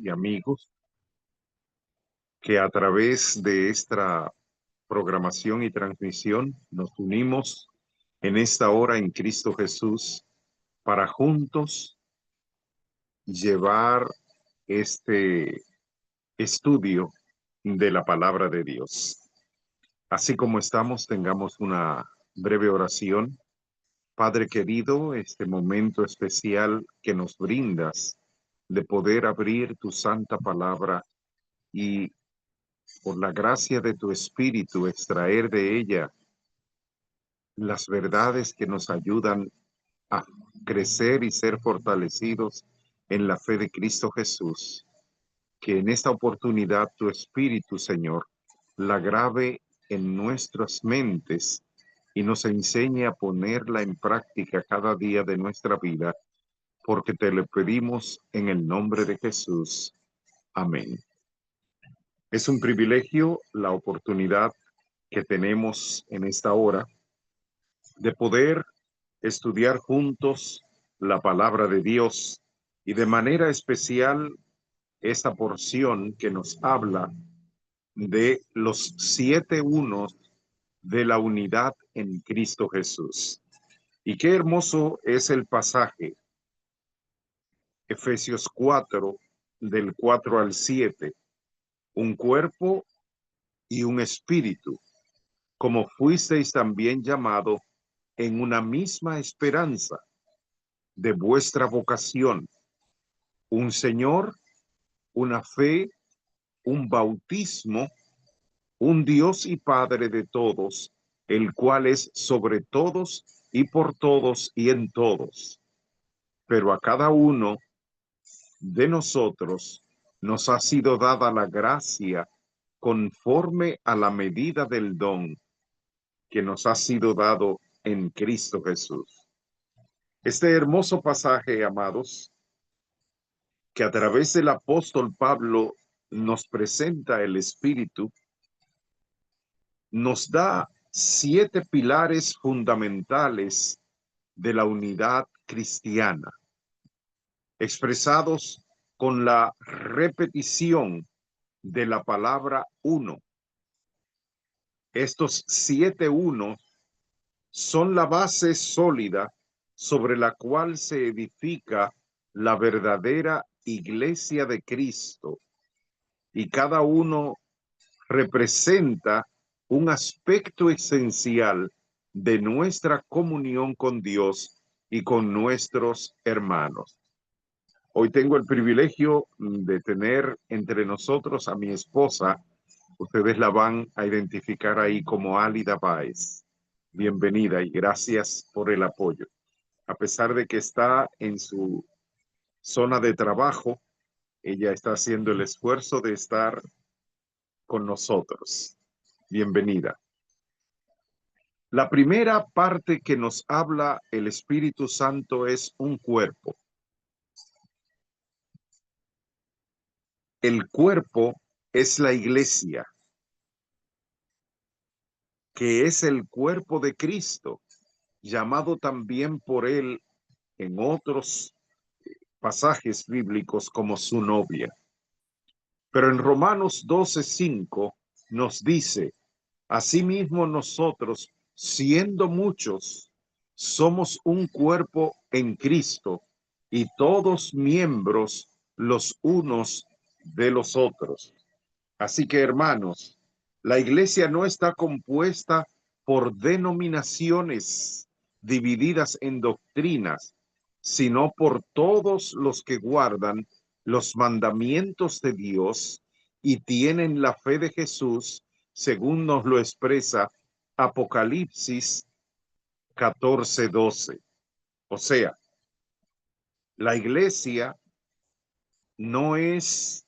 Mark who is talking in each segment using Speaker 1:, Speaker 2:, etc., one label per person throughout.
Speaker 1: y amigos que a través de esta programación y transmisión nos unimos en esta hora en Cristo Jesús para juntos llevar este estudio de la palabra de Dios. Así como estamos, tengamos una breve oración. Padre querido, este momento especial que nos brindas de poder abrir tu santa palabra y por la gracia de tu Espíritu extraer de ella las verdades que nos ayudan a crecer y ser fortalecidos en la fe de Cristo Jesús. Que en esta oportunidad tu Espíritu, Señor, la grave en nuestras mentes y nos enseñe a ponerla en práctica cada día de nuestra vida, porque te lo pedimos en el nombre de Jesús. Amén. Es un privilegio la oportunidad que tenemos en esta hora de poder estudiar juntos la palabra de Dios y de manera especial esta porción que nos habla de los 7 unos de la unidad en Cristo Jesús. Y qué hermoso es el pasaje, Efesios 4, del 4 al 7, un cuerpo y un espíritu, como fuisteis también llamado en una misma esperanza de vuestra vocación, un Señor, una fe, un bautismo, un Dios y Padre de todos, el cual es sobre todos y por todos y en todos. Pero a cada uno de nosotros nos ha sido dada la gracia conforme a la medida del don que nos ha sido dado en Cristo Jesús. Este hermoso pasaje, amados, que a través del apóstol Pablo nos presenta el Espíritu, nos da 7 pilares fundamentales de la unidad cristiana, expresados con la repetición de la palabra uno. Estos 7 unos son la base sólida sobre la cual se edifica la verdadera iglesia de Cristo, y cada uno representa un aspecto esencial de nuestra comunión con Dios y con nuestros hermanos. Hoy tengo el privilegio de tener entre nosotros a mi esposa. Ustedes la van a identificar ahí como Álida Báez. Bienvenida y gracias por el apoyo. A pesar de que está en su zona de trabajo, ella está haciendo el esfuerzo de estar con nosotros. Bienvenida. La primera parte que nos habla el Espíritu Santo es un cuerpo. El cuerpo es la iglesia, que es el cuerpo de Cristo, llamado también por él en otros pasajes bíblicos como su novia. Pero en Romanos 12:5 nos dice: asimismo nosotros, siendo muchos, somos un cuerpo en Cristo y todos miembros los unos de los otros. Así que, hermanos, la iglesia no está compuesta por denominaciones divididas en doctrinas, sino por todos los que guardan los mandamientos de Dios y tienen la fe de Jesús, según nos lo expresa Apocalipsis 14:12. O sea, la iglesia no es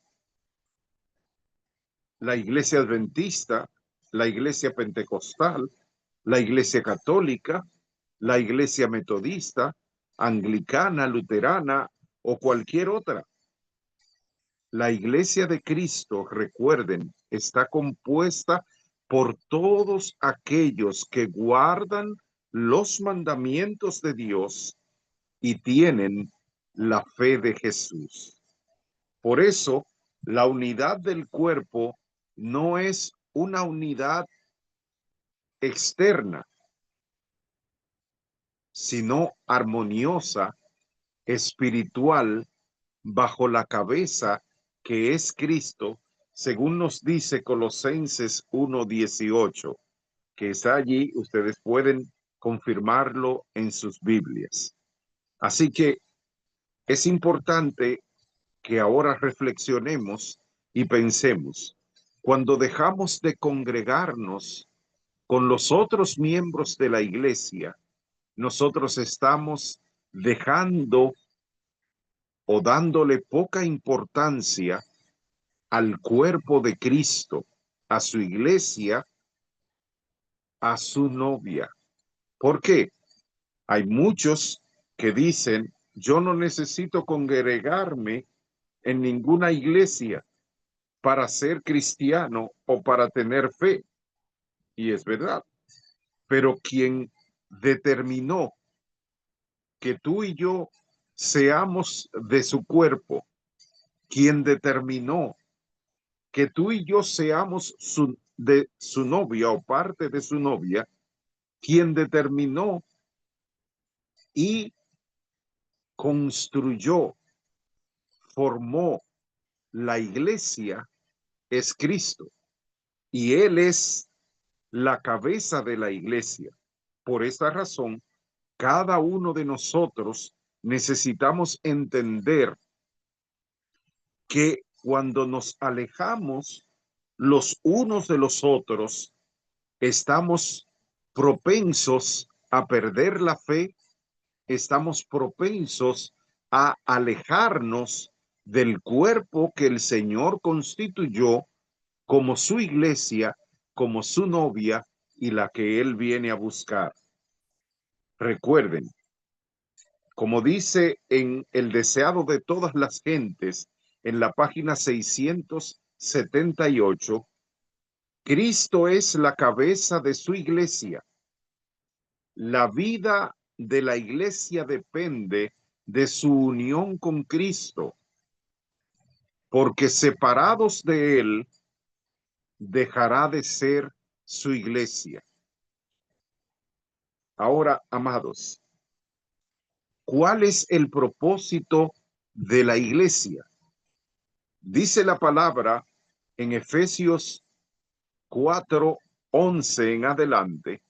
Speaker 1: la iglesia adventista, la iglesia pentecostal, la iglesia católica, la iglesia metodista, anglicana, luterana o cualquier otra. La iglesia de Cristo, recuerden, está compuesta por todos aquellos que guardan los mandamientos de Dios y tienen la fe de Jesús. Por eso, la unidad del cuerpo no es una unidad externa, sino armoniosa, espiritual, bajo la cabeza que es Cristo, según nos dice Colosenses 1:18, que está allí, ustedes pueden confirmarlo en sus Biblias. Así que es importante que ahora reflexionemos y pensemos, cuando dejamos de congregarnos con los otros miembros de la iglesia, nosotros estamos dejando o dándole poca importancia al cuerpo de Cristo, a su iglesia, a su novia. ¿Por qué? Hay muchos que dicen, yo no necesito congregarme en ninguna iglesia para ser cristiano o para tener fe. Y es verdad. Pero quien determinó que tú y yo seamos de su cuerpo, quien determinó que tú y yo seamos de su novia o parte de su novia, quien determinó y construyó, formó la iglesia es Cristo. Y Él es la cabeza de la iglesia. Por esta razón, cada uno de nosotros necesitamos entender que cuando nos alejamos los unos de los otros, estamos propensos a perder la fe, estamos propensos a alejarnos del cuerpo que el Señor constituyó como su iglesia, como su novia y la que Él viene a buscar. Recuerden, como dice en El deseado de todas las gentes, en la página 678, Cristo es la cabeza de su iglesia. La vida de la iglesia depende de su unión con Cristo, porque separados de Él, dejará de ser su iglesia. Ahora, amados, ¿cuál es el propósito de la iglesia? Dice la palabra en Efesios 4:11 en adelante,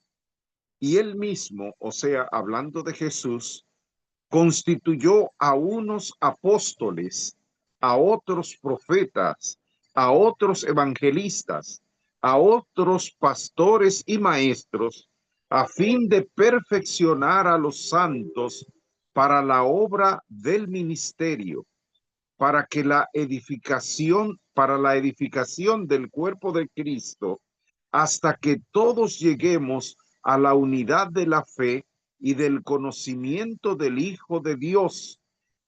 Speaker 1: y él mismo, o sea, hablando de Jesús, constituyó a unos apóstoles, a otros profetas, a otros evangelistas, a otros pastores y maestros, a fin de perfeccionar a los santos para la obra del ministerio, para la edificación del cuerpo de Cristo, hasta que todos lleguemos a la unidad de la fe y del conocimiento del Hijo de Dios,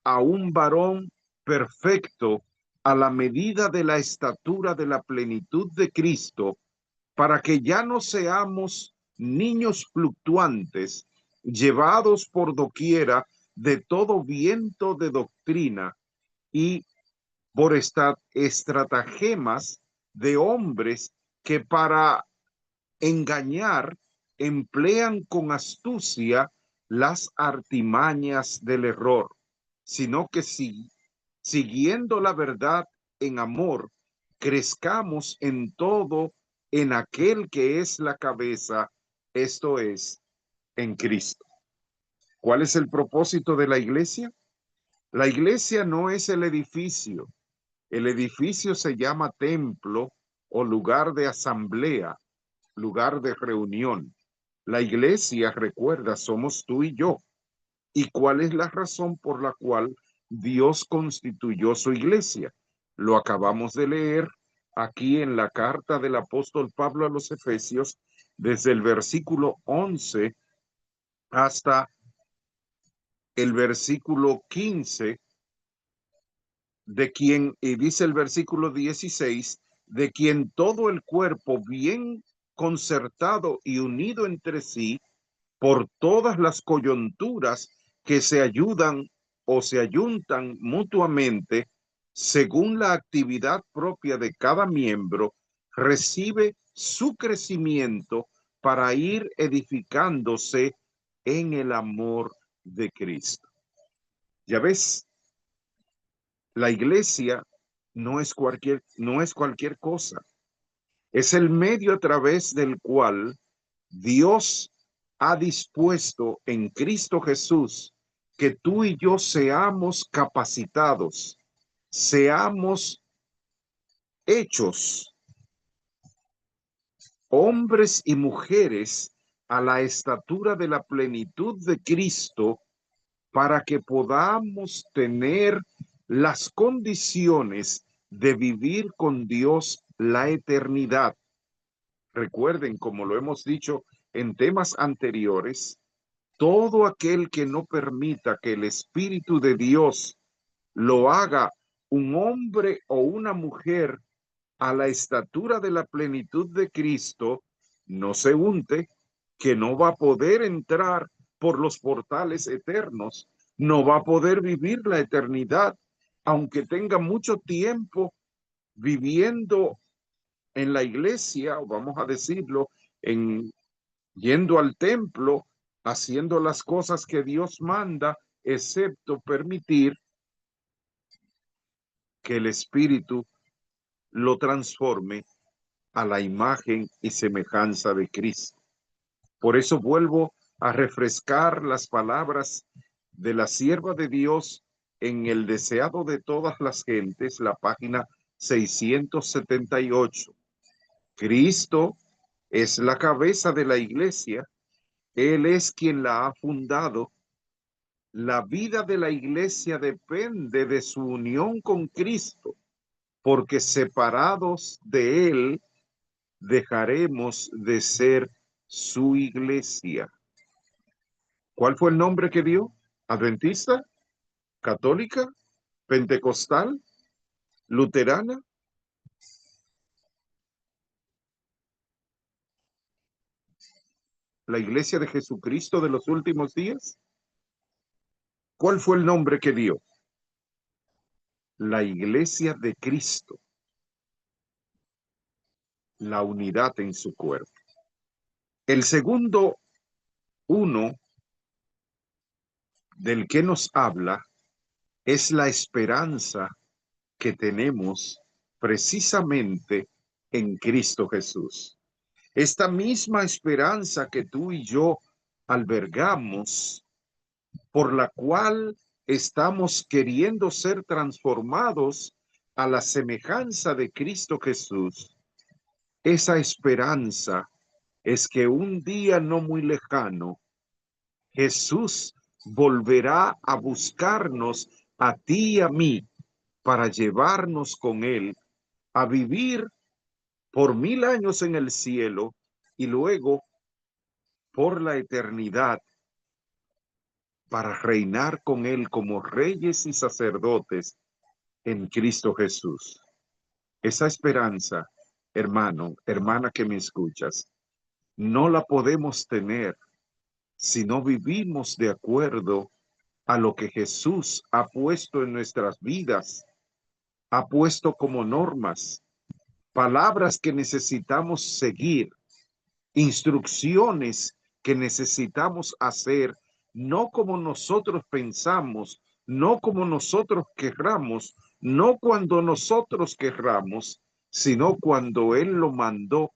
Speaker 1: a un varón perfecto, a la medida de la estatura de la plenitud de Cristo, para que ya no seamos niños fluctuantes, llevados por doquiera de todo viento de doctrina y por estratagemas de hombres que para engañar emplean con astucia las artimañas del error, sino que siguiendo la verdad en amor, crezcamos en todo en aquel que es la cabeza, esto es, en Cristo. ¿Cuál es el propósito de la iglesia? La iglesia no es el edificio se llama templo o lugar de asamblea, lugar de reunión. La iglesia, recuerda, somos tú y yo. ¿Y cuál es la razón por la cual Dios constituyó su iglesia? Lo acabamos de leer aquí en la carta del apóstol Pablo a los Efesios, desde el versículo 11 hasta el versículo 15, de quien, y dice el versículo 16, de quien todo el cuerpo bien concertado y unido entre sí por todas las coyunturas que se ayudan o se ayuntan mutuamente, según la actividad propia de cada miembro, recibe su crecimiento para ir edificándose en el amor de Cristo. Ya ves, la iglesia no es cualquier cosa. Es el medio a través del cual Dios ha dispuesto en Cristo Jesús que tú y yo seamos capacitados, seamos hechos hombres y mujeres a la estatura de la plenitud de Cristo para que podamos tener las condiciones de vivir con Dios la eternidad. Recuerden, como lo hemos dicho en temas anteriores, todo aquel que no permita que el Espíritu de Dios lo haga un hombre o una mujer a la estatura de la plenitud de Cristo, no se unte que no va a poder entrar por los portales eternos, no va a poder vivir la eternidad, aunque tenga mucho tiempo viviendo en la iglesia, o vamos a decirlo, en yendo al templo, haciendo las cosas que Dios manda, excepto permitir que el Espíritu lo transforme a la imagen y semejanza de Cristo. Por eso vuelvo a refrescar las palabras de la sierva de Dios en el deseado de todas las gentes, la página 678. Cristo es la cabeza de la iglesia, Él es quien la ha fundado. La vida de la iglesia depende de su unión con Cristo, porque separados de Él, dejaremos de ser su iglesia. ¿Cuál fue el nombre que dio? ¿Adventista? ¿Católica? ¿Pentecostal? ¿Luterana? ¿La iglesia de Jesucristo de los últimos días? ¿Cuál fue el nombre que dio? La iglesia de Cristo, la unidad en su cuerpo. El segundo uno del que nos habla es la esperanza que tenemos precisamente en Cristo Jesús. Esta misma esperanza que tú y yo albergamos, por la cual estamos queriendo ser transformados a la semejanza de Cristo Jesús, esa esperanza es que un día no muy lejano, Jesús volverá a buscarnos a ti y a mí para llevarnos con Él a vivir por 1000 años en el cielo y luego por la eternidad para reinar con Él como reyes y sacerdotes en Cristo Jesús. Esa esperanza, hermano, hermana que me escuchas, no la podemos tener si no vivimos de acuerdo a lo que Jesús ha puesto en nuestras vidas, ha puesto como normas, palabras que necesitamos seguir, instrucciones que necesitamos hacer, no como nosotros pensamos, no como nosotros querramos, no cuando nosotros querramos, sino cuando Él lo mandó,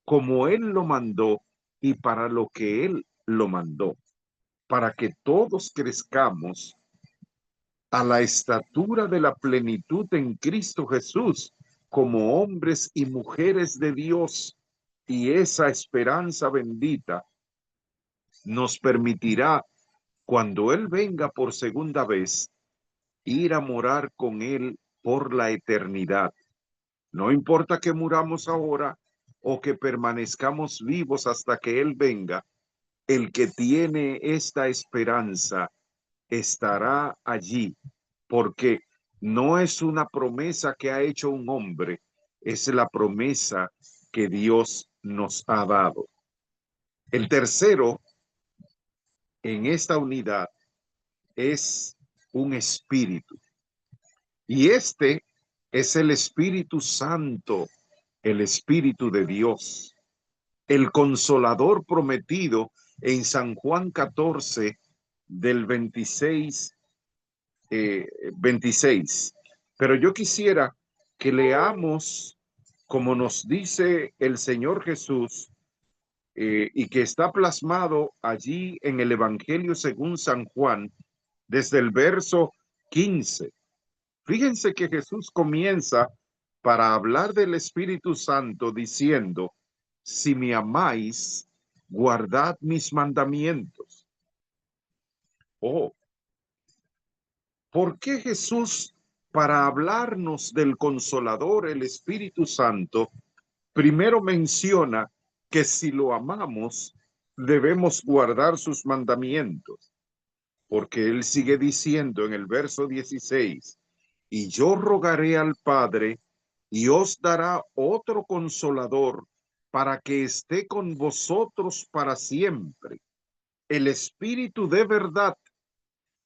Speaker 1: como Él lo mandó y para lo que Él lo mandó, para que todos crezcamos a la estatura de la plenitud en Cristo Jesús, como hombres y mujeres de Dios, y esa esperanza bendita nos permitirá, cuando Él venga por segunda vez, ir a morar con Él por la eternidad. No importa que muramos ahora o que permanezcamos vivos hasta que Él venga, el que tiene esta esperanza estará allí, porque no es una promesa que ha hecho un hombre, es la promesa que Dios nos ha dado. El tercero en esta unidad es un espíritu. Y este es el Espíritu Santo, el Espíritu de Dios, el Consolador prometido en San Juan 14, del 26. Pero yo quisiera que leamos, como nos dice el Señor Jesús, y que está plasmado allí en el Evangelio según San Juan, desde el verso 15. Fíjense que Jesús comienza para hablar del Espíritu Santo diciendo: si me amáis, guardad mis mandamientos. Oh, ¿por qué Jesús, para hablarnos del Consolador, el Espíritu Santo, primero menciona que si lo amamos, debemos guardar sus mandamientos? Porque él sigue diciendo en el verso 16: y yo rogaré al Padre, y os dará otro consolador, para que esté con vosotros para siempre, el Espíritu de verdad,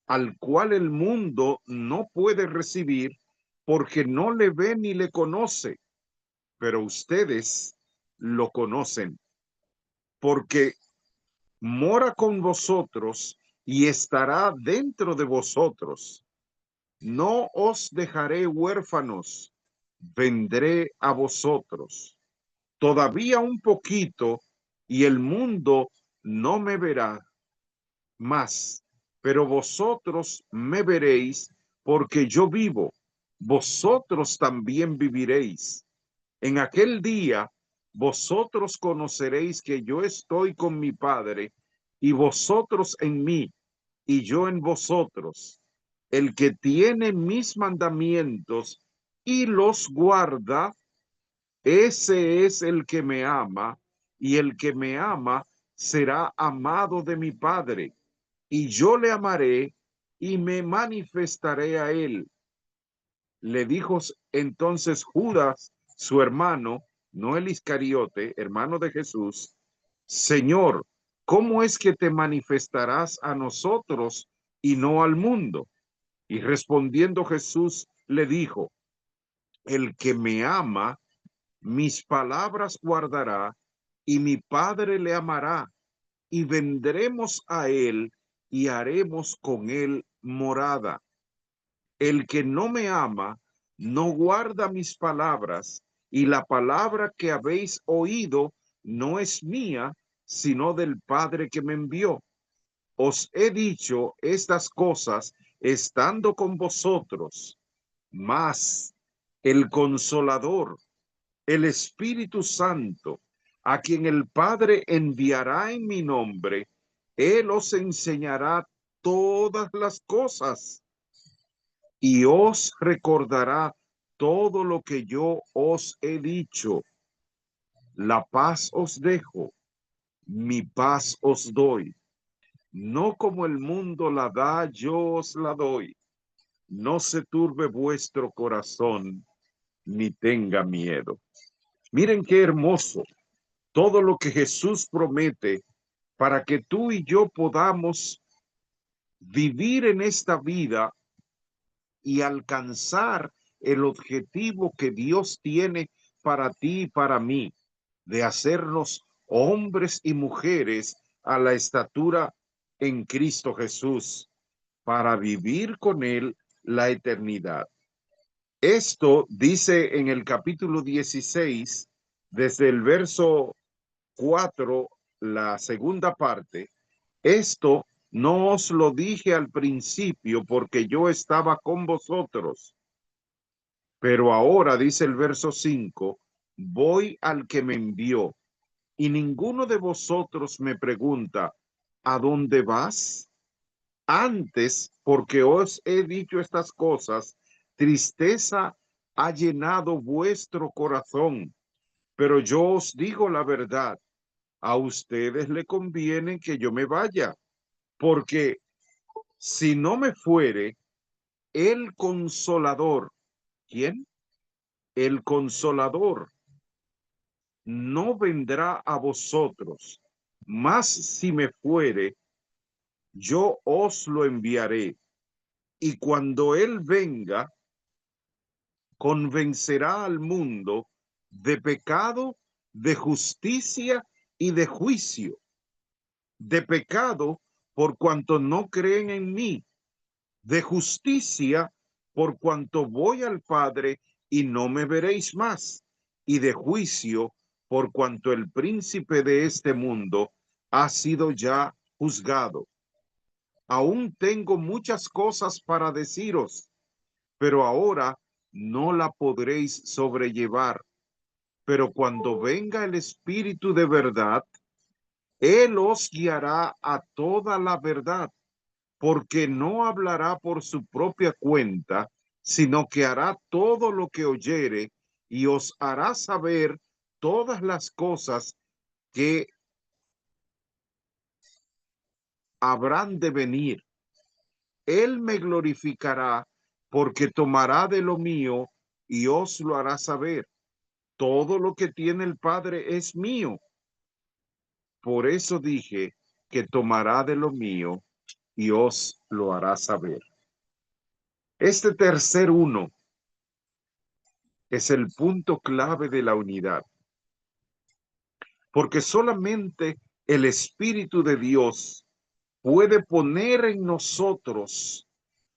Speaker 1: al cual el mundo no puede recibir, porque no le ve ni le conoce, pero ustedes lo conocen, porque mora con vosotros y estará dentro de vosotros. No os dejaré huérfanos, vendré a vosotros. Todavía un poquito y el mundo no me verá más, pero vosotros me veréis, porque yo vivo, vosotros también viviréis. En aquel día vosotros conoceréis que yo estoy con mi Padre, y vosotros en mí, y yo en vosotros. El que tiene mis mandamientos y los guarda, ese es el que me ama, y el que me ama será amado de mi Padre, y yo le amaré y me manifestaré a él. Le dijo entonces Judas, su hermano, no el Iscariote, hermano de Jesús: Señor, ¿cómo es que te manifestarás a nosotros y no al mundo? Y respondiendo Jesús le dijo: el que me ama, mis palabras guardará, y mi Padre le amará, y vendremos a él y haremos con él morada. El que no me ama, no guarda mis palabras, y la palabra que habéis oído no es mía, sino del Padre que me envió. Os he dicho estas cosas estando con vosotros, mas el Consolador, el Espíritu Santo, a quien el Padre enviará en mi nombre, él os enseñará todas las cosas y os recordará todo lo que yo os he dicho. La paz os dejo, mi paz os doy. No como el mundo la da, yo os la doy. No se turbe vuestro corazón, ni tenga miedo. Miren qué hermoso todo lo que Jesús promete para que tú y yo podamos vivir en esta vida y alcanzar el objetivo que Dios tiene para ti y para mí, de hacernos hombres y mujeres a la estatura en Cristo Jesús, para vivir con Él la eternidad. Esto dice en el capítulo 16, desde el verso 4, la segunda parte: esto no os lo dije al principio porque yo estaba con vosotros, pero ahora, dice el verso 5, voy al que me envió, y ninguno de vosotros me pregunta: ¿a dónde vas? Antes, porque os he dicho estas cosas, tristeza ha llenado vuestro corazón, pero yo os digo la verdad: a ustedes le conviene que yo me vaya, porque si no me fuere, el Consolador, ¿quién? El Consolador no vendrá a vosotros, mas si me fuere, yo os lo enviaré. Y cuando él venga, convencerá al mundo de pecado, de justicia y de juicio. De pecado, por cuanto no creen en mí; de justicia, por cuanto voy al Padre y no me veréis más; y de juicio, por cuanto el príncipe de este mundo ha sido ya juzgado. Aún tengo muchas cosas para deciros, pero ahora no la podréis sobrellevar. Pero cuando venga el Espíritu de verdad, Él os guiará a toda la verdad, porque no hablará por su propia cuenta, sino que hará todo lo que oyere y os hará saber todas las cosas que habrán de venir. Él me glorificará, porque tomará de lo mío y os lo hará saber. Todo lo que tiene el Padre es mío. Por eso dije que tomará de lo mío y os lo hará saber. Este tercer uno es el punto clave de la unidad, porque solamente el Espíritu de Dios puede poner en nosotros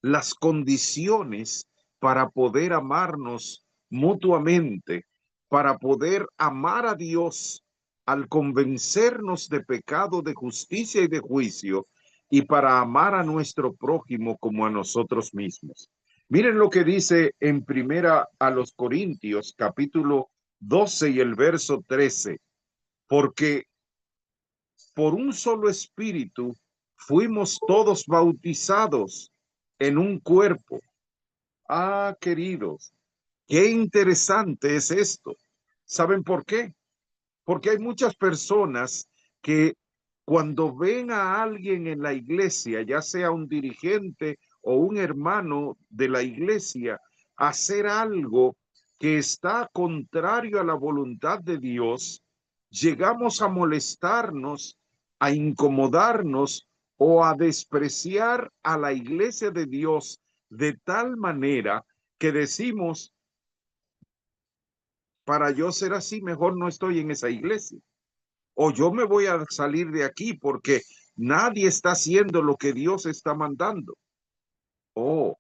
Speaker 1: las condiciones para poder amarnos mutuamente, para poder amar a Dios al convencernos de pecado, de justicia y de juicio, y para amar a nuestro prójimo como a nosotros mismos. Miren lo que dice en primera a los Corintios, capítulo 12 y el verso 13, porque por un solo espíritu fuimos todos bautizados en un cuerpo. Ah, queridos, qué interesante es esto. ¿Saben por qué? Porque hay muchas personas que cuando ven a alguien en la iglesia, ya sea un dirigente o un hermano de la iglesia, hacer algo que está contrario a la voluntad de Dios, llegamos a molestarnos, a incomodarnos o a despreciar a la iglesia de Dios de tal manera que decimos, para yo ser así, mejor no estoy en esa iglesia. O yo me voy a salir de aquí porque nadie está haciendo lo que Dios está mandando. Oh,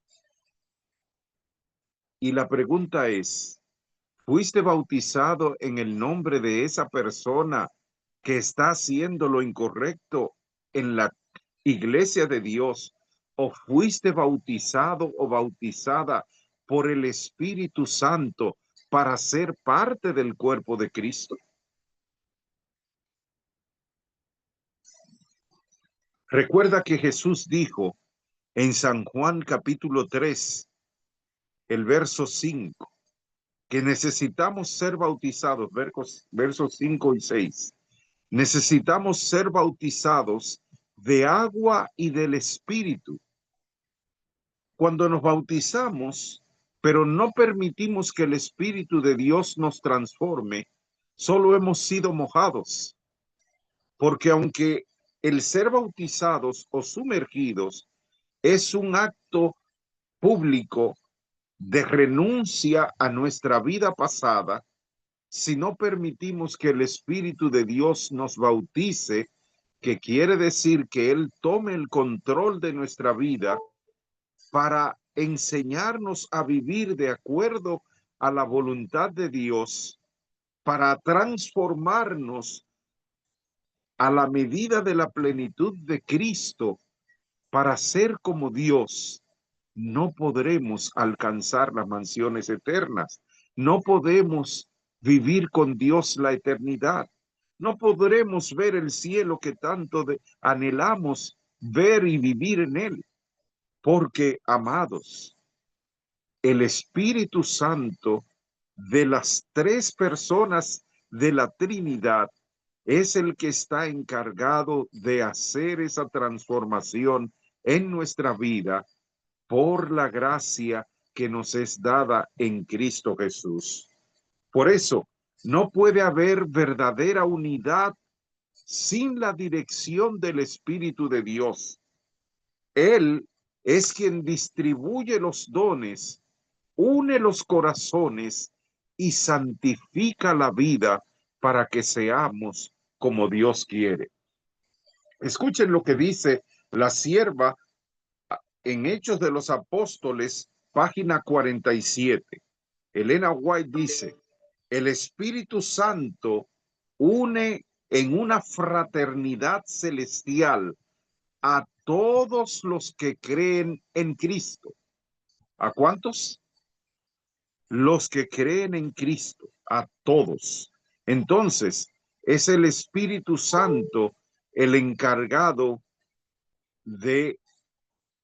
Speaker 1: y la pregunta es, ¿fuiste bautizado en el nombre de esa persona que está haciendo lo incorrecto en la iglesia de Dios? ¿O fuiste bautizado o bautizada por el Espíritu Santo para ser parte del cuerpo de Cristo? Recuerda que Jesús dijo en San Juan capítulo 3, el verso 5, que necesitamos ser bautizados, versos 5 y 6. Necesitamos ser bautizados de agua y del Espíritu. Cuando nos bautizamos, pero no permitimos que el Espíritu de Dios nos transforme, solo hemos sido mojados, porque aunque el ser bautizados o sumergidos es un acto público de renuncia a nuestra vida pasada, si no permitimos que el Espíritu de Dios nos bautice, que quiere decir que Él tome el control de nuestra vida para enseñarnos a vivir de acuerdo a la voluntad de Dios, para transformarnos a la medida de la plenitud de Cristo, para ser como Dios. No podremos alcanzar las mansiones eternas. No podemos vivir con Dios la eternidad. No podremos ver el cielo que tanto anhelamos ver y vivir en él. Porque, amados, el Espíritu Santo de las tres personas de la Trinidad es el que está encargado de hacer esa transformación en nuestra vida por la gracia que nos es dada en Cristo Jesús. Por eso, no puede haber verdadera unidad sin la dirección del Espíritu de Dios. Él es quien distribuye los dones une los corazones y santifica la vida para que seamos como Dios quiere. Escuchen lo que dice la sierva en Hechos de los Apóstoles, página 47. Elena White dice, el Espíritu Santo une en una fraternidad celestial a todos los que creen en Cristo. ¿A cuántos? Los que creen en Cristo, a todos. Entonces, es el Espíritu Santo el encargado de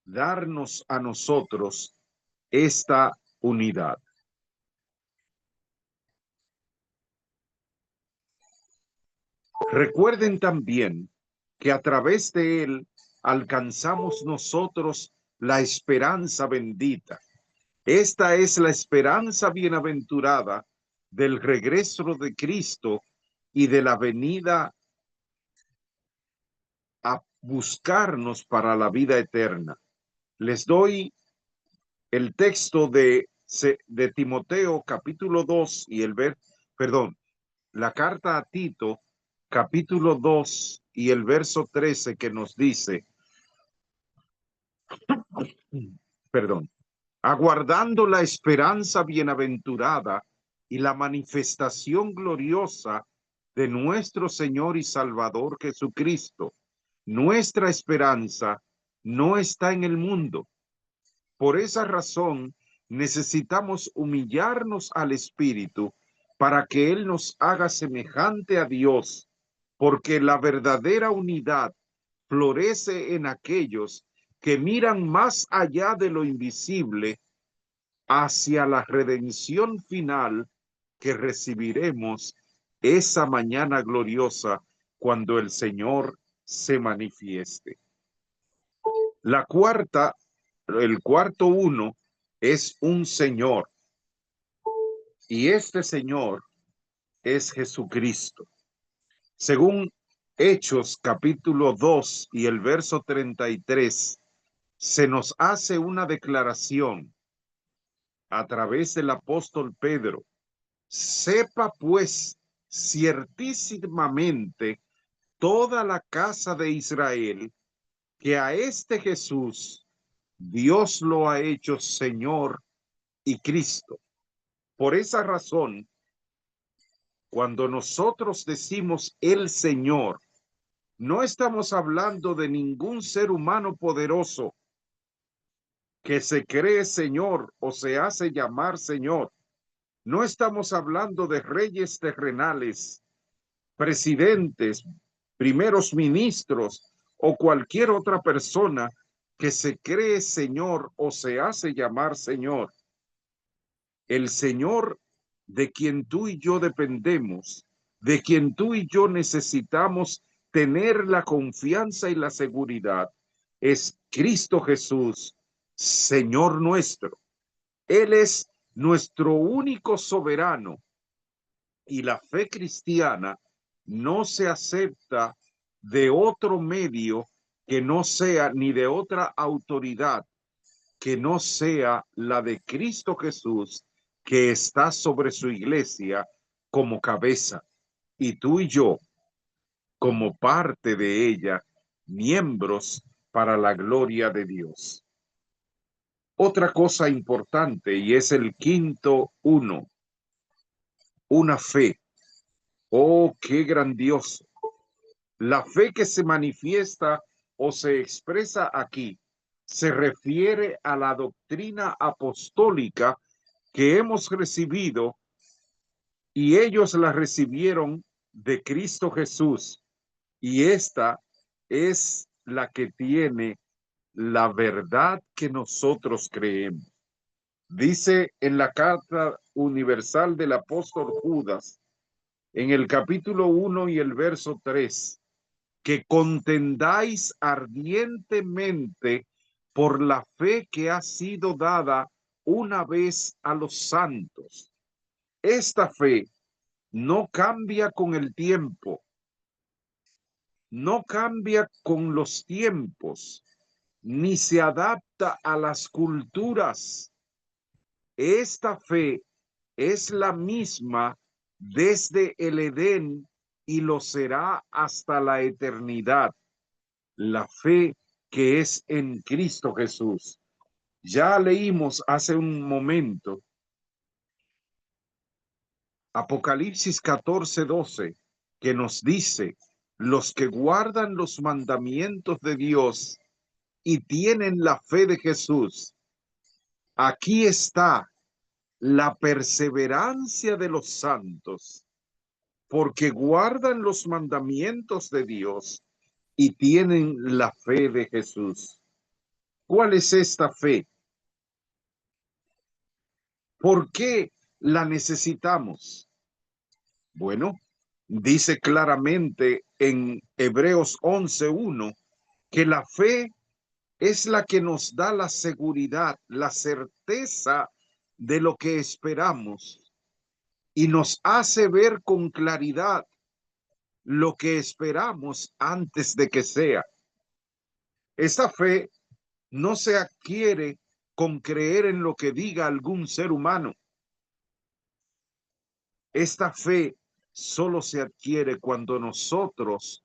Speaker 1: darnos a nosotros esta unidad. Recuerden también que a través de él alcanzamos nosotros la esperanza bendita. Esta es la esperanza bienaventurada del regreso de Cristo y de la venida a buscarnos para la vida eterna. Les doy el texto de Timoteo capítulo 2 y la carta a Tito capítulo 2 y el verso 13 que nos dice, aguardando la esperanza bienaventurada y la manifestación gloriosa de nuestro Señor y Salvador Jesucristo. Nuestra esperanza no está en el mundo. Por esa razón, necesitamos humillarnos al Espíritu para que Él nos haga semejante a Dios, porque la verdadera unidad florece en aquellos que miran más allá de lo invisible hacia la redención final que recibiremos esa mañana gloriosa cuando el Señor se manifieste. El cuarto uno es un Señor, y este Señor es Jesucristo. Según Hechos capítulo 2 y el verso 33, se nos hace una declaración a través del apóstol Pedro. Sepa pues ciertísimamente toda la casa de Israel que a este Jesús Dios lo ha hecho Señor y Cristo. Por esa razón, cuando nosotros decimos el Señor, no estamos hablando de ningún ser humano poderoso que se cree Señor o se hace llamar Señor. No estamos hablando de reyes terrenales, presidentes, primeros ministros o cualquier otra persona que se cree Señor o se hace llamar Señor. El Señor de quien tú y yo dependemos, de quien tú y yo necesitamos tener la confianza y la seguridad, es Cristo Jesús, Señor nuestro. Él es nuestro único soberano y la fe cristiana no se acepta de otro medio que no sea ni de otra autoridad que no sea la de Cristo Jesús, que está sobre su iglesia como cabeza, y tú y yo como parte de ella, miembros para la gloria de Dios. Otra cosa importante, y es el quinto uno, una fe. Oh, qué grandioso. La fe que se manifiesta o se expresa aquí se refiere a la doctrina apostólica que hemos recibido, y ellos la recibieron de Cristo Jesús, y esta es la que tiene la verdad que nosotros creemos. Dice en la carta universal del apóstol Judas, en el capítulo 1 y el verso 3, que contendáis ardientemente por la fe que ha sido dada una vez a los santos. Esta fe no cambia con el tiempo, no cambia con los tiempos, ni se adapta a las culturas. Esta fe es la misma desde el Edén y lo será hasta la eternidad. La fe que es en Cristo Jesús. Ya leímos hace un momento Apocalipsis 14:12, que nos dice, los que guardan los mandamientos de Dios y tienen la fe de Jesús. Aquí está la perseverancia de los santos, porque guardan los mandamientos de Dios y tienen la fe de Jesús. ¿Cuál es esta fe? ¿Por qué la necesitamos? Bueno, dice claramente en Hebreos 11:1 que la fe es la que nos da la seguridad, la certeza de lo que esperamos y nos hace ver con claridad lo que esperamos antes de que sea. Esta fe no se adquiere con creer en lo que diga algún ser humano. Esta fe solo se adquiere cuando nosotros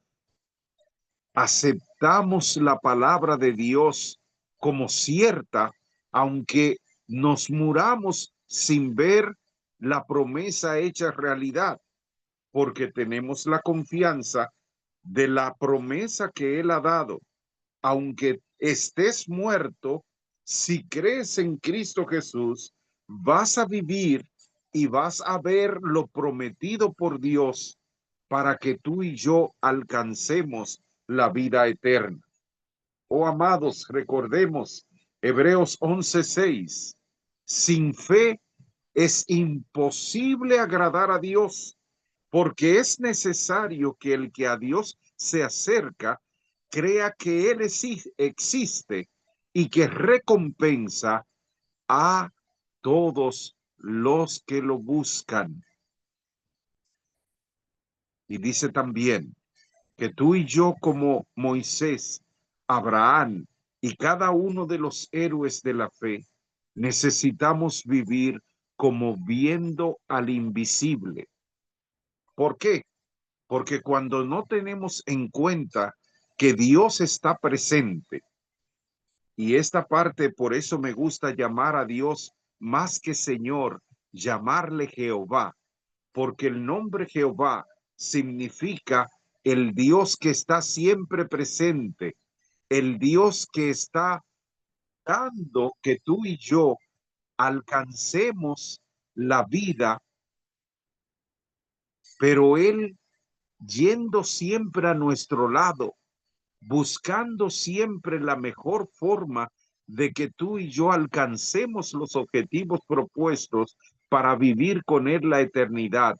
Speaker 1: aceptamos la palabra de Dios como cierta, aunque nos muramos sin ver la promesa hecha realidad, porque tenemos la confianza de la promesa que Él ha dado. Aunque estés muerto, si crees en Cristo Jesús, vas a vivir y vas a ver lo prometido por Dios para que tú y yo alcancemos la vida eterna. Oh amados, recordemos Hebreos 11:6. Sin fe es imposible agradar a Dios, porque es necesario que el que a Dios se acerca crea que Él existe y que recompensa a todos los que lo buscan. Y dice también que tú y yo, como Moisés, Abraham y cada uno de los héroes de la fe, necesitamos vivir como viendo al invisible. ¿Por qué? Porque cuando no tenemos en cuenta que Dios está presente, y esta parte por eso me gusta llamar a Dios más que Señor, llamarle Jehová, porque el nombre Jehová significa el Dios que está siempre presente, el Dios que está dando que tú y yo alcancemos la vida, pero Él yendo siempre a nuestro lado, buscando siempre la mejor forma de que tú y yo alcancemos los objetivos propuestos para vivir con Él la eternidad.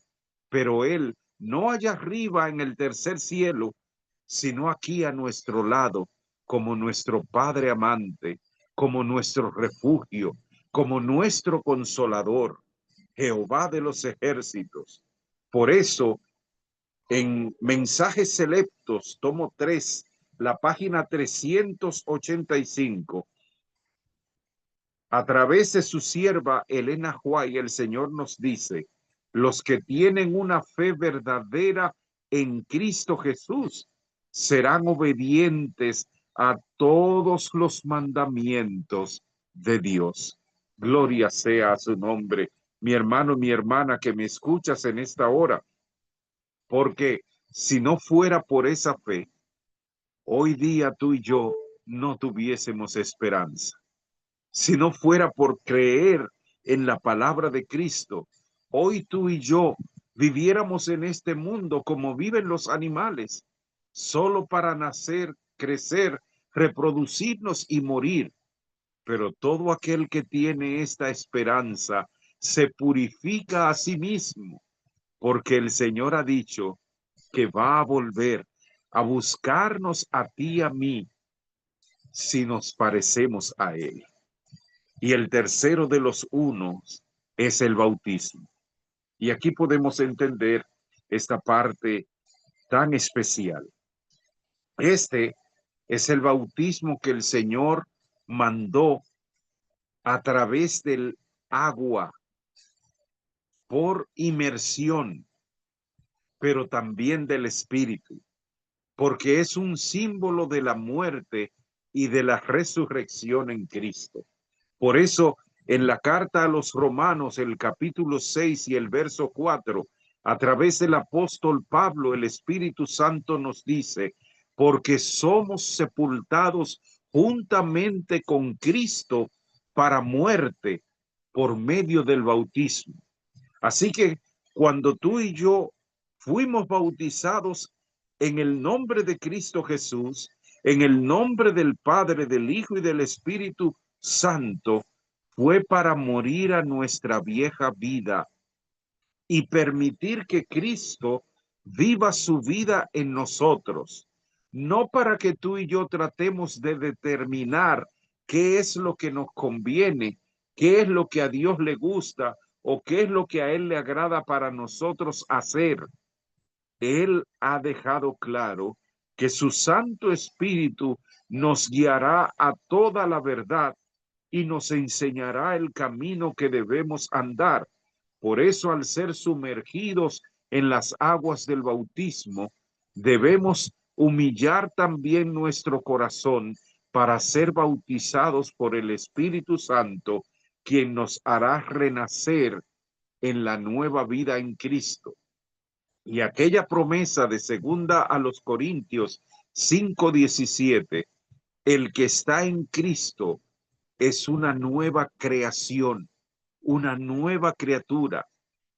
Speaker 1: Pero Él no allá arriba en el tercer cielo, sino aquí a nuestro lado, como nuestro Padre amante, como nuestro refugio, como nuestro consolador, Jehová de los ejércitos. Por eso, en Mensajes Selectos, tomo 3, la página 385, a través de su sierva Elena White, el Señor nos dice, los que tienen una fe verdadera en Cristo Jesús serán obedientes a todos los mandamientos de Dios. Gloria sea a su nombre, mi hermano, mi hermana que me escuchas en esta hora, porque si no fuera por esa fe, hoy día tú y yo no tuviésemos esperanza. Si no fuera por creer en la palabra de Cristo, hoy tú y yo viviéramos en este mundo como viven los animales, solo para nacer, crecer, reproducirnos y morir. Pero todo aquel que tiene esta esperanza se purifica a sí mismo, porque el Señor ha dicho que va a volver a buscarnos a ti y a mí si nos parecemos a Él. Y el tercero de los unos es el bautismo. Y aquí podemos entender esta parte tan especial. Este es el bautismo que el Señor mandó a través del agua, por inmersión, pero también del Espíritu, porque es un símbolo de la muerte y de la resurrección en Cristo. Por eso, en la carta a los Romanos, el capítulo 6 y el verso 4, a través del apóstol Pablo, el Espíritu Santo nos dice, porque somos sepultados juntamente con Cristo para muerte por medio del bautismo. Así que cuando tú y yo fuimos bautizados en el nombre de Cristo Jesús, en el nombre del Padre, del Hijo y del Espíritu Santo, fue para morir a nuestra vieja vida y permitir que Cristo viva su vida en nosotros, no para que tú y yo tratemos de determinar qué es lo que nos conviene, qué es lo que a Dios le gusta o qué es lo que a Él le agrada para nosotros hacer. Él ha dejado claro que su Santo Espíritu nos guiará a toda la verdad y nos enseñará el camino que debemos andar. Por eso, al ser sumergidos en las aguas del bautismo, debemos humillar también nuestro corazón para ser bautizados por el Espíritu Santo, quien nos hará renacer en la nueva vida en Cristo. Y aquella promesa de segunda a los Corintios 5:17, el que está en Cristo es una nueva creación, una nueva criatura,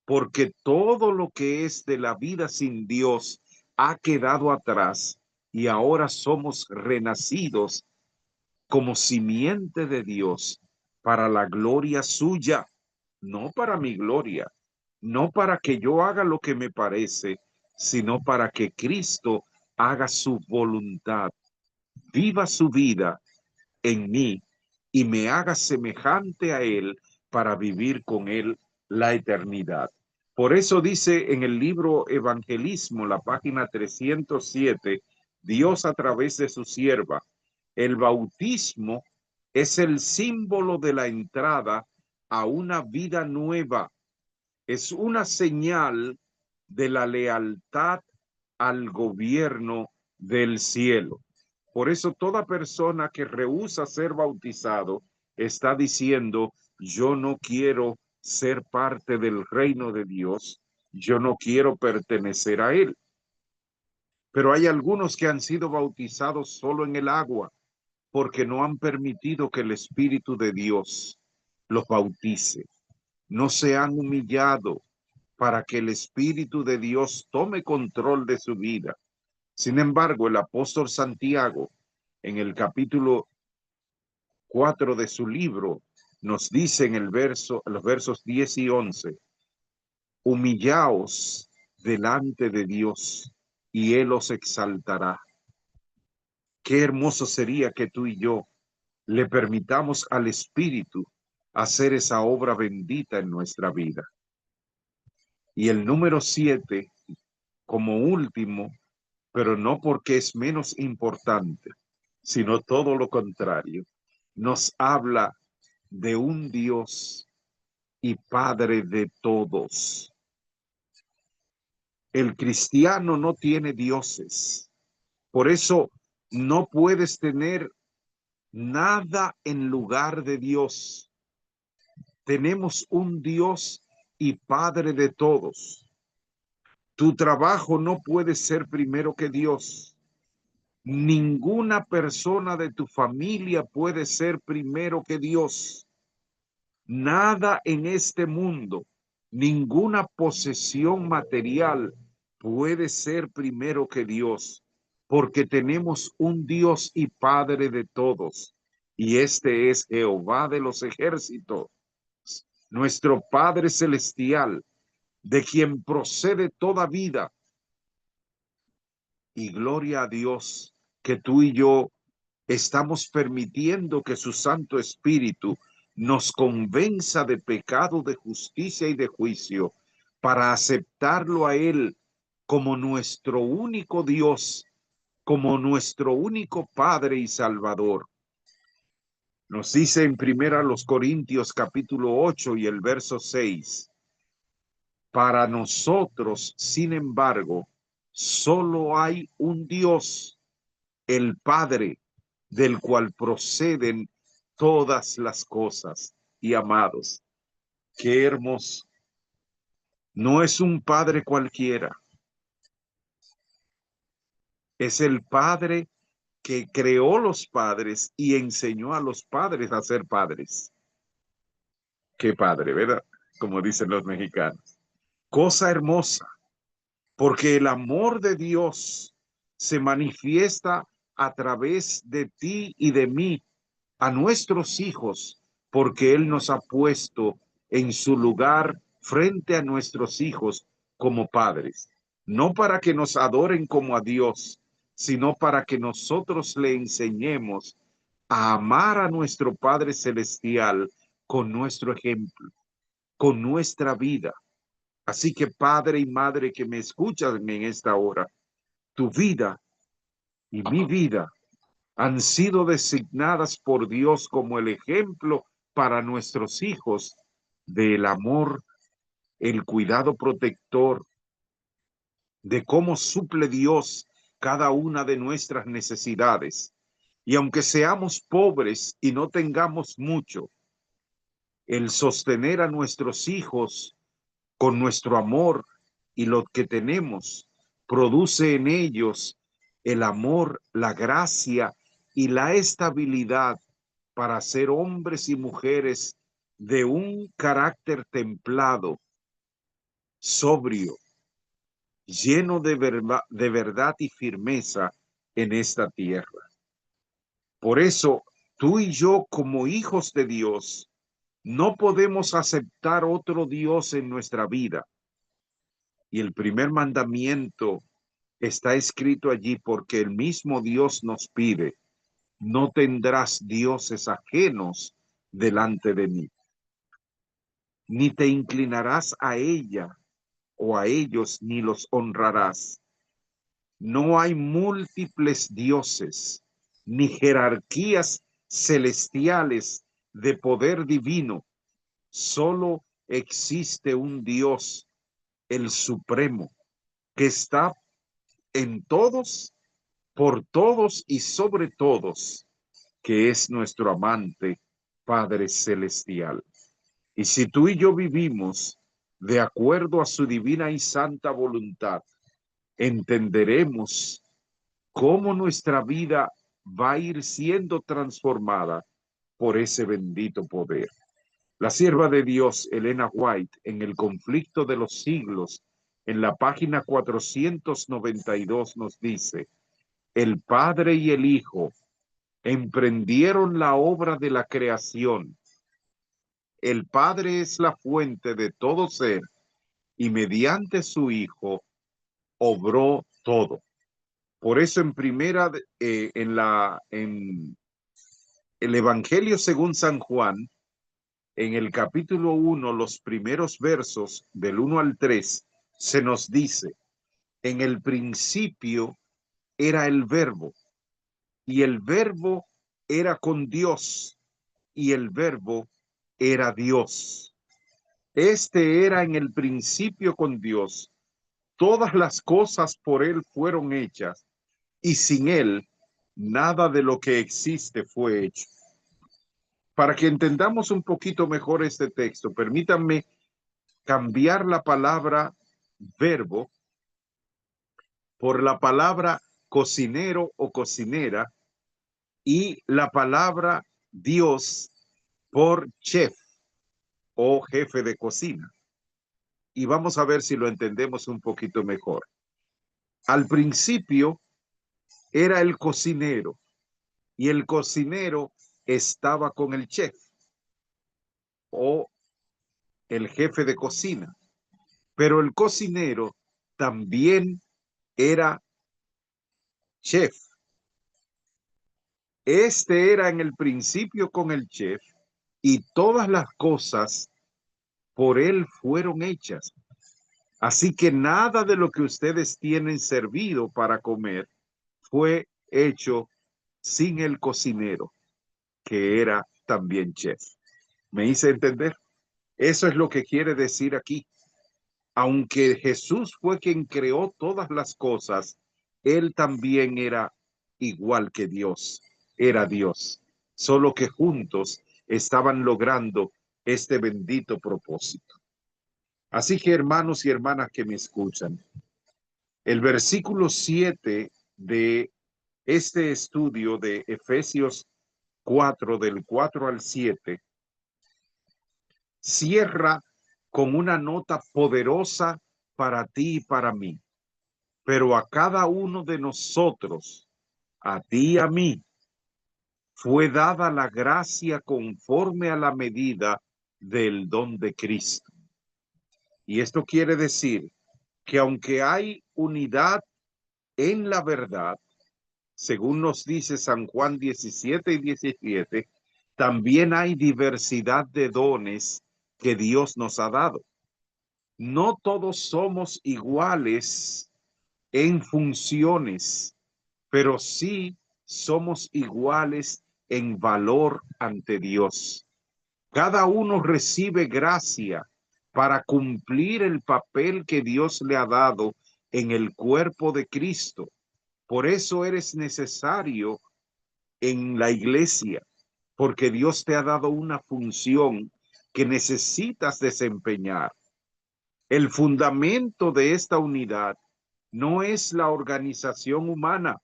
Speaker 1: porque todo lo que es de la vida sin Dios ha quedado atrás y ahora somos renacidos como simiente de Dios para la gloria suya, no para mi gloria, no para que yo haga lo que me parece, sino para que Cristo haga su voluntad, viva su vida en mí y me haga semejante a Él para vivir con Él la eternidad. Por eso dice en el libro Evangelismo, la página 307, Dios a través de su sierva, el bautismo es el símbolo de la entrada a una vida nueva, es una señal de la lealtad al gobierno del cielo. Por eso toda persona que rehúsa ser bautizado está diciendo, yo no quiero ser parte del reino de Dios, yo no quiero pertenecer a él. Pero hay algunos que han sido bautizados solo en el agua porque no han permitido que el Espíritu de Dios los bautice. No se han humillado para que el Espíritu de Dios tome control de su vida. Sin embargo, el apóstol Santiago, en el capítulo 4 de su libro, nos dice en los versos 10 y 11, humillaos delante de Dios y Él os exaltará. Qué hermoso sería que tú y yo le permitamos al Espíritu hacer esa obra bendita en nuestra vida. Y el número 7, como último, pero no porque es menos importante, sino todo lo contrario, nos habla de un Dios y Padre de todos. El cristiano no tiene dioses, por eso no puedes tener nada en lugar de Dios. Tenemos un Dios y Padre de todos. Tu trabajo no puede ser primero que Dios. Ninguna persona de tu familia puede ser primero que Dios. Nada en este mundo, ninguna posesión material puede ser primero que Dios, porque tenemos un Dios y Padre de todos, y este es Jehová de los ejércitos, nuestro Padre celestial, de quien procede toda vida. Y gloria a Dios que tú y yo estamos permitiendo que su Santo Espíritu nos convenza de pecado, de justicia y de juicio para aceptarlo a Él como nuestro único Dios, como nuestro único Padre y Salvador. Nos dice en primera los Corintios capítulo 8 y el verso 6. Para nosotros, sin embargo, solo hay un Dios, el Padre, del cual proceden todas las cosas. Y amados, qué hermoso. No es un padre cualquiera, es el Padre que creó los padres y enseñó a los padres a ser padres. Qué padre, ¿verdad? Como dicen los mexicanos. Cosa hermosa, porque el amor de Dios se manifiesta a través de ti y de mí, a nuestros hijos, porque Él nos ha puesto en su lugar frente a nuestros hijos como padres, no para que nos adoren como a Dios, sino para que nosotros le enseñemos a amar a nuestro Padre Celestial con nuestro ejemplo, con nuestra vida. Así que padre y madre que me escuchan en esta hora, tu vida y mi vida han sido designadas por Dios como el ejemplo para nuestros hijos del amor, el cuidado protector, de cómo suple Dios cada una de nuestras necesidades. Y aunque seamos pobres y no tengamos mucho, el sostener a nuestros hijos con nuestro amor y lo que tenemos produce en ellos el amor, la gracia y la estabilidad para ser hombres y mujeres de un carácter templado, sobrio, lleno de verdad y firmeza en esta tierra. Por eso, tú y yo como hijos de Dios, no podemos aceptar otro Dios en nuestra vida. Y el primer mandamiento está escrito allí porque el mismo Dios nos pide, no tendrás dioses ajenos delante de mí, ni te inclinarás a ella o a ellos, ni los honrarás. No hay múltiples dioses, ni jerarquías celestiales de poder divino. Solo existe un Dios, el Supremo, que está en todos, por todos y sobre todos, que es nuestro amante Padre Celestial. Y si tú y yo vivimos de acuerdo a su divina y santa voluntad, entenderemos cómo nuestra vida va a ir siendo transformada por ese bendito poder. La sierva de Dios, Elena White, en El conflicto de los siglos, en la página 492 nos dice, el Padre y el Hijo emprendieron la obra de la creación. El Padre es la fuente de todo ser y mediante su Hijo obró todo. Por eso en el Evangelio según San Juan, en el capítulo 1, los primeros versos del 1 al 3, se nos dice, en el principio era el verbo, y el verbo era con Dios, y el verbo era Dios. Este era en el principio con Dios. Todas las cosas por él fueron hechas, y sin él nada de lo que existe fue hecho. Para que entendamos un poquito mejor este texto, permítanme cambiar la palabra verbo por la palabra cocinero o cocinera y la palabra Dios por chef o jefe de cocina. Y vamos a ver si lo entendemos un poquito mejor. Al principio era el cocinero y el cocinero estaba con el chef o el jefe de cocina, pero el cocinero también era chef. Este era en el principio con el chef y todas las cosas por él fueron hechas. Así que nada de lo que ustedes tienen servido para comer fue hecho sin el cocinero, que era también chef. ¿Me hice entender? Eso es lo que quiere decir aquí. Aunque Jesús fue quien creó todas las cosas, él también era igual que Dios, era Dios, solo que juntos estaban logrando este bendito propósito. Así que hermanos y hermanas que me escuchan, el versículo 7 de este estudio de Efesios 4, del 4 al 7, cierra con una nota poderosa para ti y para mí. Pero a cada uno de nosotros, a ti y a mí, fue dada la gracia conforme a la medida del don de Cristo. Y esto quiere decir que aunque hay unidad en la verdad, según nos dice San Juan 17 y 17, también hay diversidad de dones que Dios nos ha dado. No todos somos iguales en funciones, pero sí somos iguales en valor ante Dios. Cada uno recibe gracia para cumplir el papel que Dios le ha dado en el cuerpo de Cristo. Por eso eres necesario en la iglesia, porque Dios te ha dado una función que necesitas desempeñar. El fundamento de esta unidad no es la organización humana,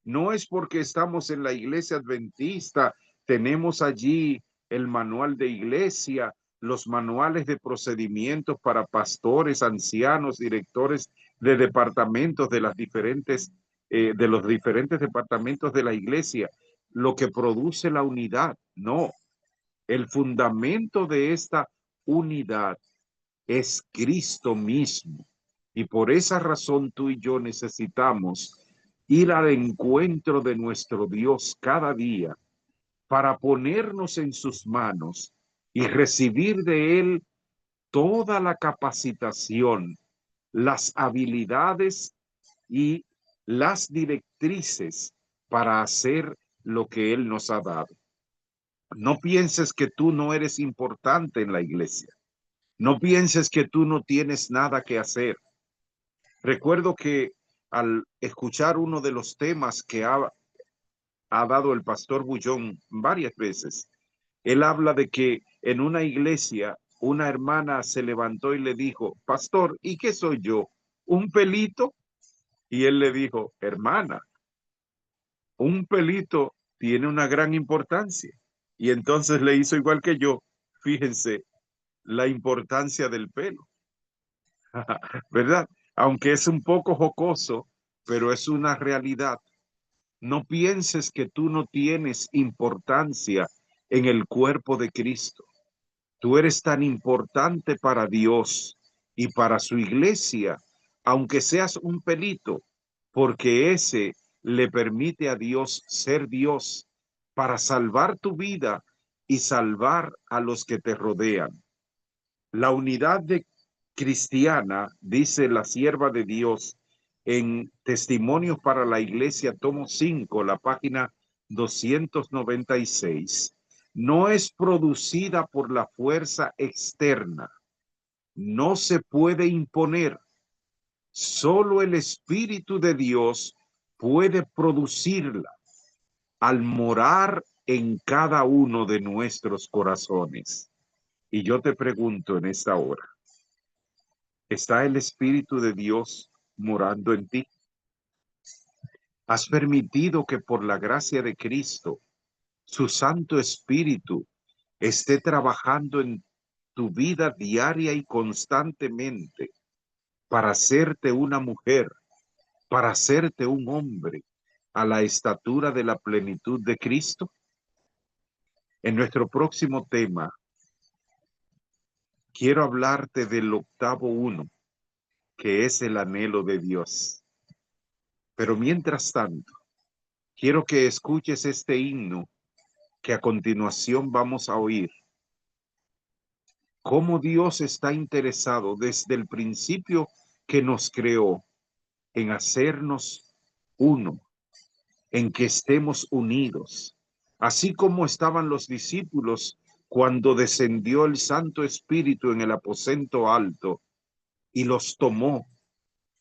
Speaker 1: no es porque estamos en la iglesia adventista, tenemos allí el manual de iglesia, los manuales de procedimientos para pastores, ancianos, directores de departamentos de las diferentes, de los diferentes departamentos de la iglesia, lo que produce la unidad. No, el fundamento de esta unidad es Cristo mismo. Y por esa razón tú y yo necesitamos ir al encuentro de nuestro Dios cada día para ponernos en sus manos y recibir de Él toda la capacitación, las habilidades y las directrices para hacer lo que Él nos ha dado. No pienses que tú no eres importante en la iglesia. No pienses que tú no tienes nada que hacer. Recuerdo que al escuchar uno de los temas que ha dado el pastor Bullón varias veces, él habla de que en una iglesia una hermana se levantó y le dijo, pastor, ¿y qué soy yo? ¿Un pelito? Y él le dijo, hermana, un pelito tiene una gran importancia. Y entonces le hizo igual que yo. Fíjense la importancia del pelo. ¿Verdad? Aunque es un poco jocoso, pero es una realidad. No pienses que tú no tienes importancia en el cuerpo de Cristo. Tú eres tan importante para Dios y para su iglesia, aunque seas un pelito, porque ese le permite a Dios ser Dios para salvar tu vida y salvar a los que te rodean. La unidad de cristiana, dice la sierva de Dios en Testimonios para la Iglesia, tomo 5, la página 296, no es producida por la fuerza externa, no se puede imponer, solo el Espíritu de Dios puede producirla al morar en cada uno de nuestros corazones. Y yo te pregunto en esta hora, ¿está el Espíritu de Dios morando en ti? ¿Has permitido que por la gracia de Cristo, su Santo Espíritu, esté trabajando en tu vida diaria y constantemente para hacerte una mujer, para hacerte un hombre a la estatura de la plenitud de Cristo? En nuestro próximo tema, quiero hablarte del octavo uno, que es el anhelo de Dios. Pero mientras tanto, quiero que escuches este himno que a continuación vamos a oír. Cómo Dios está interesado desde el principio que nos creó en hacernos uno, en que estemos unidos. así como estaban los discípulos cuando descendió el Santo Espíritu en el aposento alto y los tomó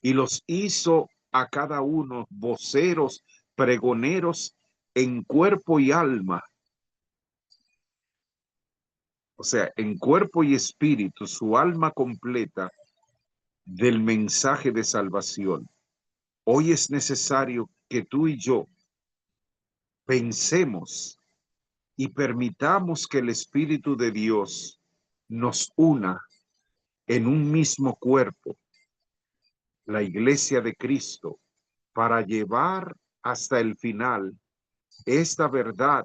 Speaker 1: y los hizo a cada uno voceros, pregoneros en cuerpo y alma, o sea, en cuerpo y espíritu, su alma completa del mensaje de salvación. Hoy es necesario que tú y yo pensemos y permitamos que el Espíritu de Dios nos una en un mismo cuerpo, la Iglesia de Cristo, para llevar hasta el final esta verdad,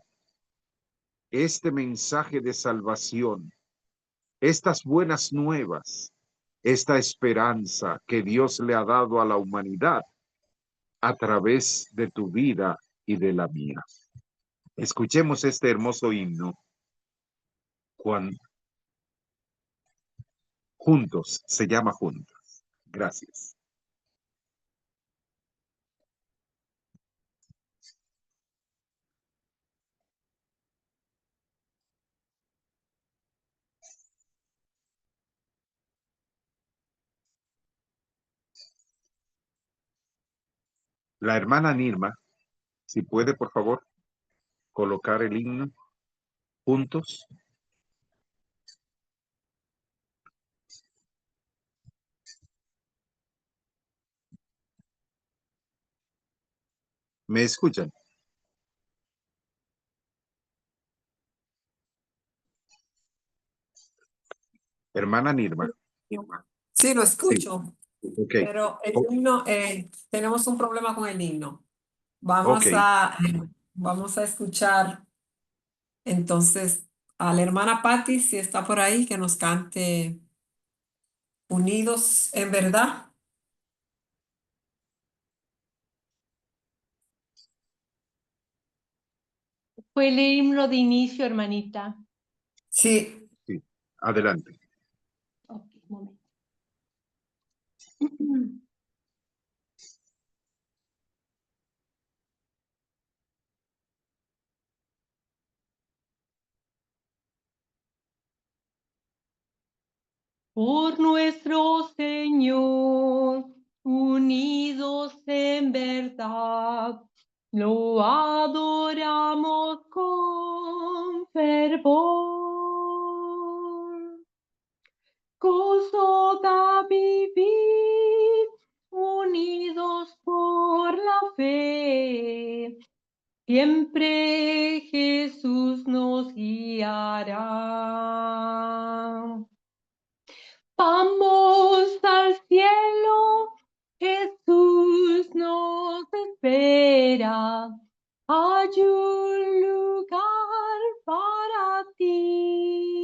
Speaker 1: este mensaje de salvación, estas buenas nuevas, esta esperanza que Dios le ha dado a la humanidad a través de tu vida y de la mía. Escuchemos este hermoso himno cuando juntos, se llama Juntos. Gracias. La hermana Nirma, si puede, por favor, colocar el himno Juntos. ¿Me escuchan? Hermana Nirma.
Speaker 2: Sí, lo
Speaker 1: Sí,
Speaker 2: escucho,
Speaker 1: ok.
Speaker 2: pero el himno, tenemos un problema con el himno.
Speaker 1: Ok,
Speaker 2: Vamos a escuchar entonces a la hermana Patti, si está por ahí, que nos cante Unidos en Verdad.
Speaker 3: Fue el himno de inicio, hermanita.
Speaker 2: Sí,
Speaker 1: sí, adelante.
Speaker 3: Ok, un momento. Por nuestro Señor, unidos en verdad, lo adoramos con fervor. Gozo da vivir, unidos por la fe. Siempre Jesús nos guiará. Vamos al cielo, Jesús nos espera. Hay un lugar para ti.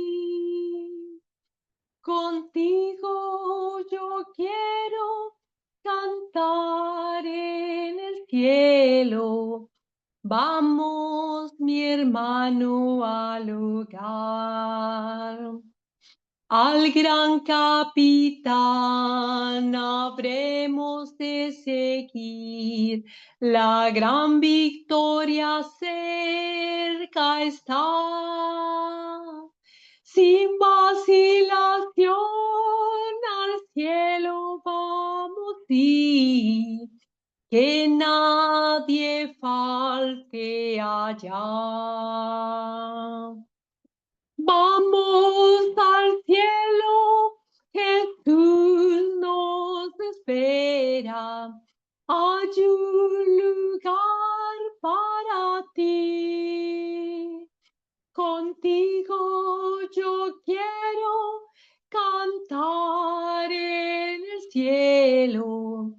Speaker 3: Contigo yo quiero cantar en el cielo. Vamos, mi hermano, al lugar. Al gran capitán habremos de seguir, la gran victoria cerca está. Sin vacilación al cielo vamos y que nadie falte allá. Vamos al cielo, Jesús nos espera. Hay un lugar para ti. Contigo yo quiero cantar en el cielo.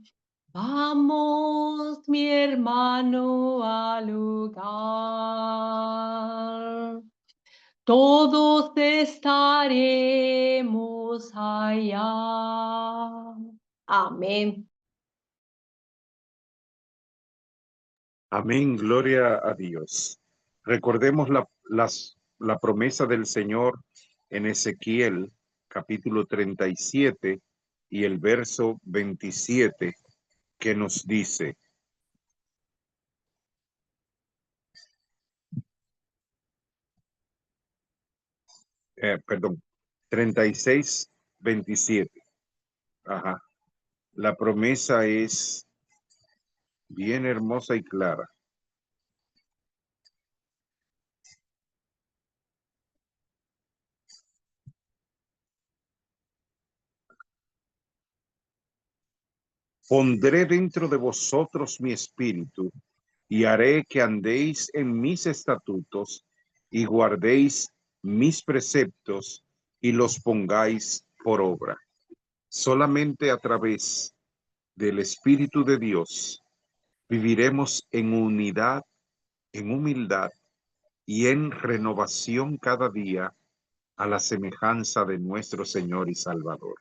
Speaker 3: Vamos, mi hermano, al lugar. Todos estaremos allá. Amén.
Speaker 1: Amén, gloria a Dios. Recordemos la promesa del Señor en Ezequiel, capítulo 37 y el verso 27, que nos dice: perdón, 36, 27. Ajá. La promesa es bien hermosa y clara. Pondré dentro de vosotros mi espíritu y haré que andéis en mis estatutos y guardéis mis preceptos y los pongáis por obra. Solamente a través del Espíritu de Dios viviremos en unidad, en humildad y en renovación cada día a la semejanza de nuestro Señor y Salvador.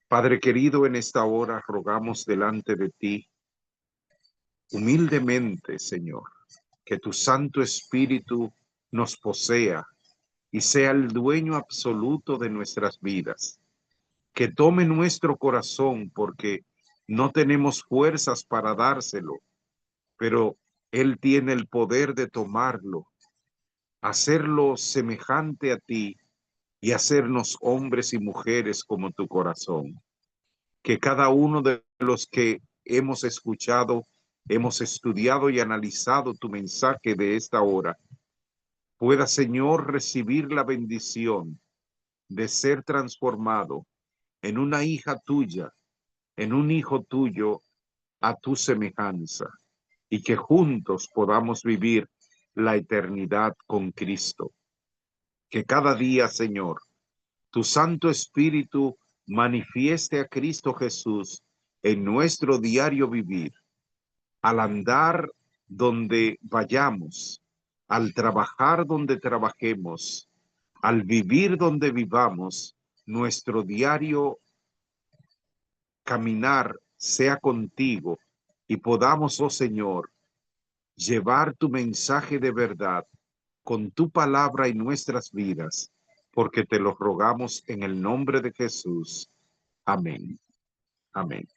Speaker 1: Padre querido, en esta hora rogamos delante de ti humildemente, Señor, que tu Santo Espíritu nos posea y sea el dueño absoluto de nuestras vidas, que tome nuestro corazón porque no tenemos fuerzas para dárselo, pero Él tiene el poder de tomarlo, hacerlo semejante a ti y hacernos hombres y mujeres como tu corazón. Que cada uno de los que hemos escuchado, hemos estudiado y analizado tu mensaje de esta hora, pueda, Señor, recibir la bendición de ser transformado en una hija tuya, en un hijo tuyo a tu semejanza, y que juntos podamos vivir la eternidad con Cristo. Que cada día, Señor, tu Santo Espíritu manifieste a Cristo Jesús en nuestro diario vivir, al andar donde vayamos, al trabajar donde trabajemos, al vivir donde vivamos, nuestro diario caminar sea contigo y podamos, oh Señor, llevar tu mensaje de verdad con tu palabra en nuestras vidas, porque te lo rogamos en el nombre de Jesús. Amén. Amén.